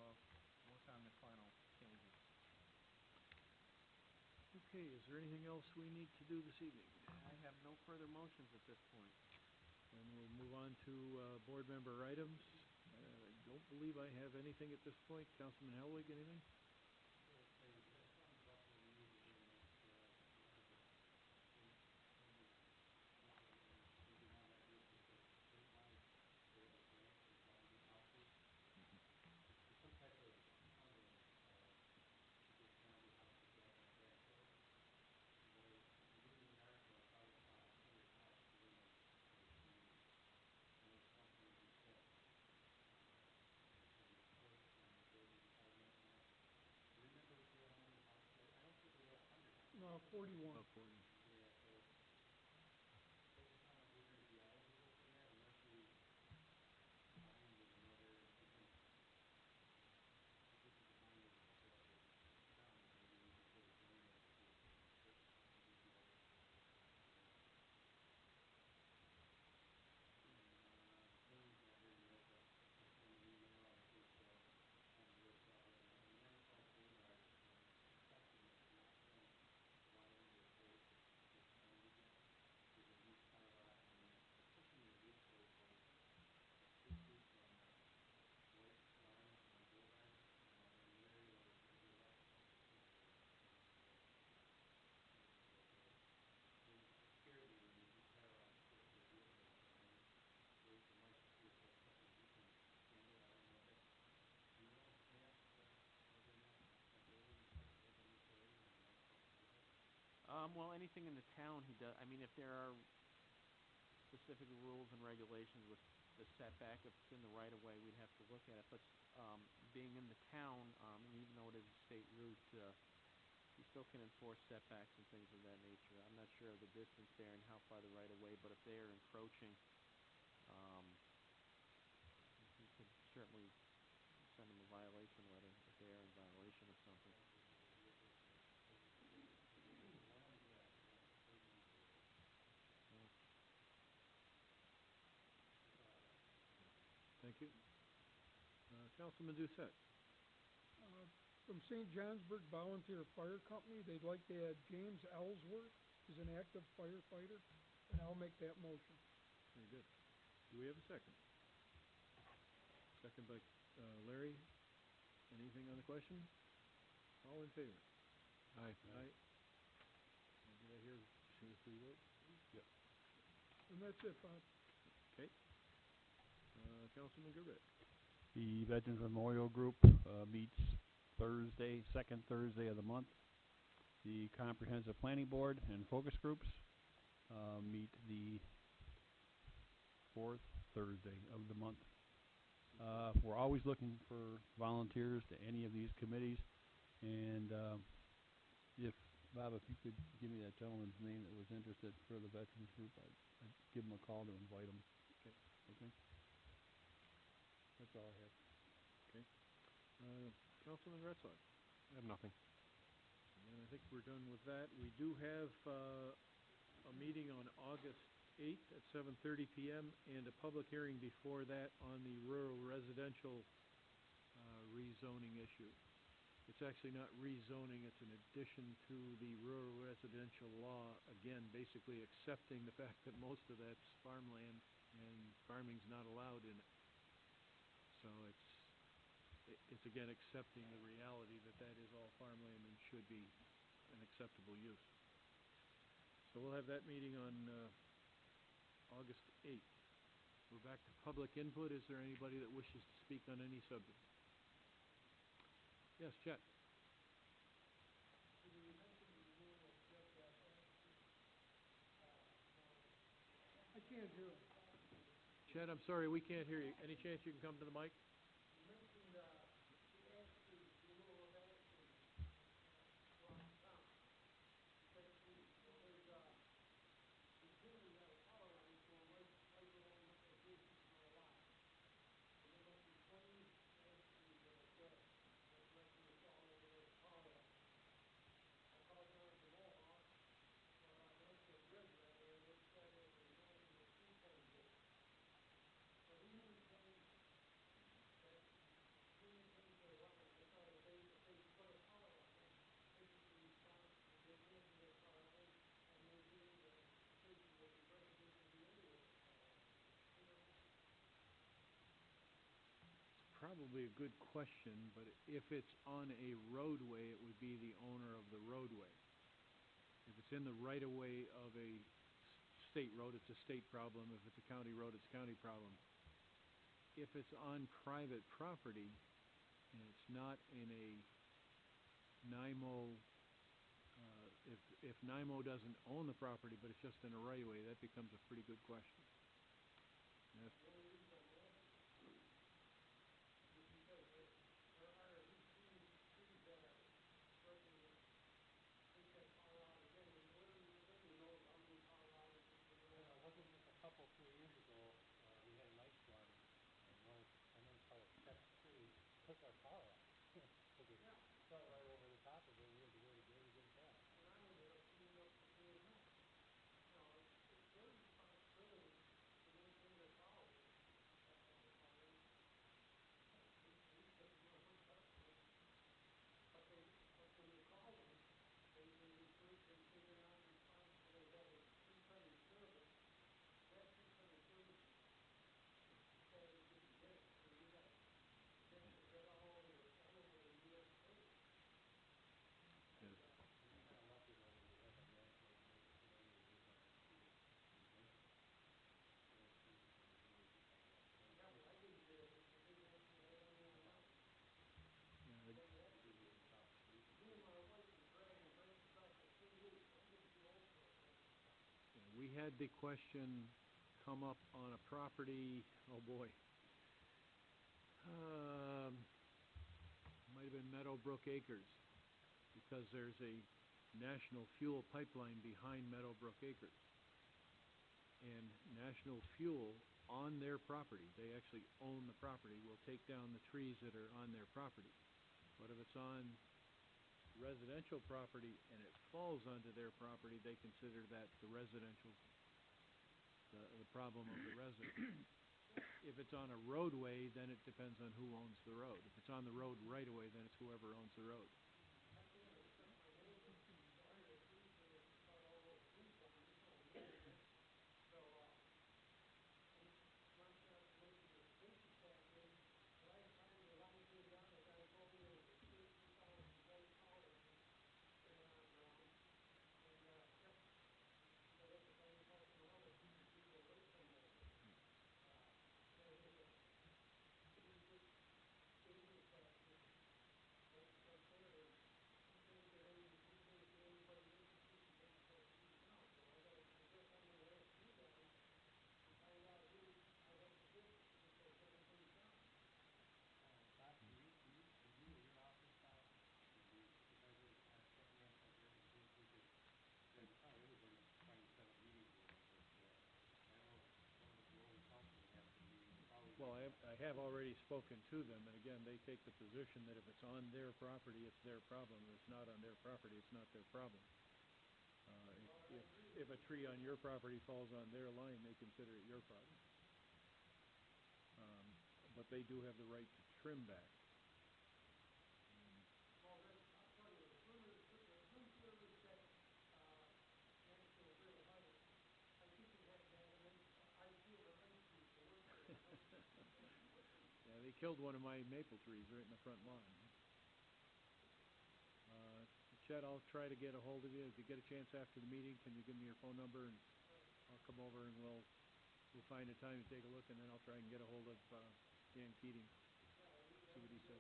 S2: work on the final changes.
S1: Okay, is there anything else we need to do this evening?
S2: I have no further motions at this point.
S1: And we'll move on to board member items. I don't believe I have anything at this point. Councilman Helwig, anything?
S7: No, 41.
S1: About 40.
S2: Well, anything in the town he does, I mean, if there are specific rules and regulations with the setback, if it's in the right of way, we'd have to look at it. But being in the town, and even though it is a state route, you still can enforce setbacks and things of that nature. I'm not sure of the distance there and how far the right of way, but if they are encroaching, you could certainly send them a violation letter if they are in violation of something.
S1: Thank you. Councilman Doucette.
S7: From St. Johnsburg Volunteer Fire Company, they'd like to add James Ellsworth as an active firefighter. And I'll make that motion.
S1: Very good. Do we have a second? Second by, Larry. Anything on the question? All in favor?
S9: Aye.
S1: Aye. Did I hear 2 or 3 votes?
S9: Yep.
S7: And that's it, Bob.
S1: Okay. Councilman Gerbett.
S6: The Veterans Memorial Group meets Thursday, second Thursday of the month. The Comprehensive Planning Board and focus groups meet the fourth Thursday of the month. We're always looking for volunteers to any of these committees, and if Bob, if you could give me that gentleman's name that was interested for the Veterans Group, I'd give him a call to invite him.
S1: Okay.
S6: Okay. That's all I have.
S1: Okay. Councilman Retzog.
S9: I have nothing.
S1: And I think we're done with that. We do have a meeting on August 8th at 7:30 p.m. and a public hearing before that on the rural residential rezoning issue. It's actually not rezoning, it's an addition to the rural residential law, again, basically accepting the fact that most of that's farmland and farming's not allowed in it. So it's again accepting the reality that that is all farmland and should be an acceptable use. So we'll have that meeting on August 8th. We're back to public input. Is there anybody that wishes to speak on any subject? Yes, Chet.
S7: I can't hear him.
S1: Chet, I'm sorry, we can't hear you. Any chance you can come to the mic?
S7: You mentioned, the ashes, removal of ashes, around town. Basically, well, there's, here we got a power line going right along adjacent to my lot. And there must be 20 ash trees that are dead, that directly is all over where the power line is. I called down to Mohawk, or Landscape Bridge rather, and they said it was only the tree cleansers. So who maintains that, who maintains their wetlands as far as if they put a power line in, basically responsible for maintaining their power line and maintaining the safety of the residents in the area where the power line is. You know?
S1: Probably a good question, but if it's on a roadway, it would be the owner of the roadway. If it's in the right-of-way of a state road, it's a state problem. If it's a county road, it's a county problem. If it's on private property and it's not in a NIMO, if NIMO doesn't own the property but it's just in a right-of-way, that becomes a pretty good question. That's
S7: The only reason I'm asking is because there are at least two trees that are threatening to take that power out again, and nobody knows how many power outages there
S3: Yeah,
S7: are.
S3: wasn't this a couple, 3 years ago, we had an ice storm, and one of, I remember probably Chet's tree took our power out. Took it,
S7: Yeah.
S3: fell right over the top of it, and we had to wait a day to get it back.
S7: And I ended up cleaning up the whole mess. You know, it's their responsibility to maintain their power lines, their power lines. We pay them our own customers. But when you call them, they say they're not responsible, they have a tree cutting service. That tree cutting service says you can get it. I mean, we got examples of that all over the US state.
S1: Yes.
S3: And we're kinda lucky though that we have a national grid committee that is on our trees and maintenance. Those trees that we really depend on.
S7: Yeah, but I didn't get it, they didn't mention that anywhere else.
S1: Yeah,
S7: Tell you that.
S3: We live in South Street.
S7: Me and my wife were dragging branches out for 3 weeks, I'm getting too old for it now.
S1: we had the question come up on a property, oh boy. Might have been Meadowbrook Acres, because there's a National Fuel pipeline behind Meadowbrook Acres. And National Fuel, on their property, they actually own the property, will take down the trees that are on their property. But if it's on residential property and it falls onto their property, they consider that the residential, the problem of the resident. If it's on a roadway, then it depends on who owns the road. If it's on the road right away, then it's whoever owns the road.
S7: I can't accept my neighbor, so I hired a tree service to cut all those trees down, there's no way in heck
S1: Well, I have already spoken to them, and again, they take the position that if it's on their property, it's their problem. If it's not on their property, it's not their problem. If a tree on your property falls on their line, they consider it your problem. But they do have the right to trim back.
S7: Well, then, I'll tell you, the limit service that, National Grid will hire, I think we have to have an Ifield or M crew to work there.
S1: Yeah, they killed one of my maple trees right in the front lawn. Chet, I'll try to get a hold of you. If you get a chance after the meeting, can you give me your phone number, and I'll come over and we'll find a time to take a look, and then I'll try and get a hold of Dan Keating, see what he says.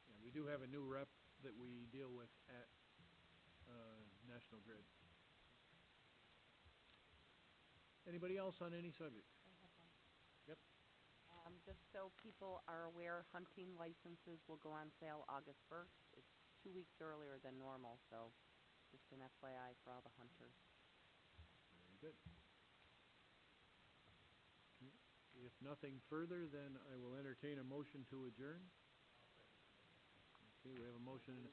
S1: Yeah, we do have a new rep that we deal with at National Grid. Anybody else on any subject?
S10: I have one.
S1: Yep.
S10: Just so people are aware, hunting licenses will go on sale August 1st. It's 2 weeks earlier than normal, so just an FYI for all the hunters.
S1: Very good. If nothing further, then I will entertain a motion to adjourn. Okay, we have a motion and a